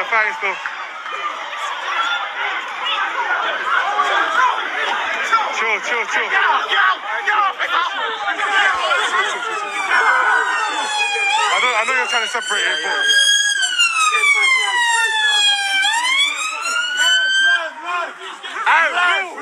They're fighting still. Chill. I know you're trying to separate it, but... Run!